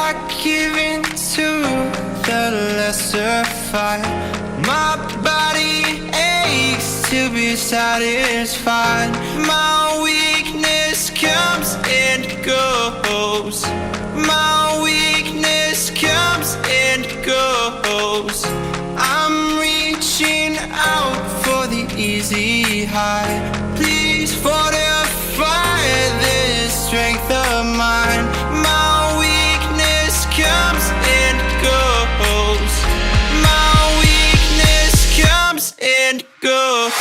I give in to the lesser fight. My body aches to be satisfied. My weakness comes and goes. My weakness comes and goes. I'm reaching out for the easy high. Please fortify this strength of mine. My weakness comes and goes. My weakness comes and goes.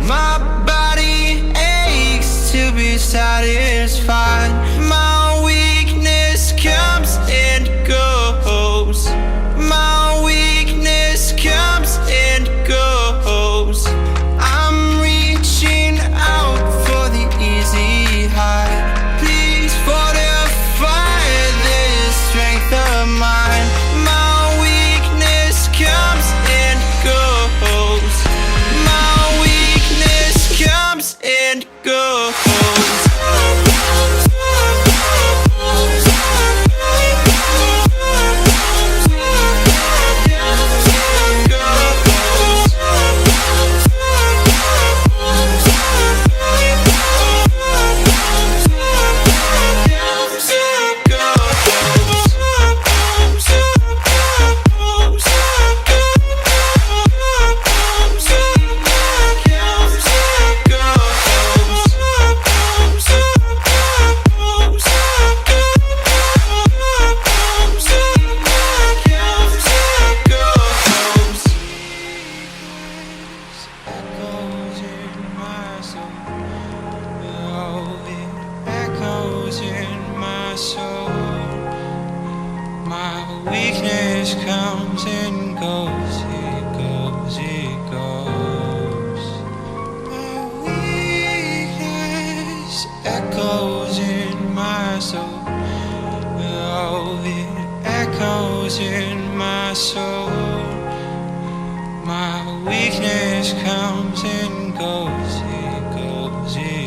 My body aches to be satisfied. My weakness comes and goes. My weakness comes and goes. I'm reaching out for the easy high. Please fortify this strength of mine. My weakness comes and goes. And go. Weakness comes and goes, it goes, it goes. My weakness echoes in my soul. Oh, it echoes in my soul. My weakness comes and goes, it goes, it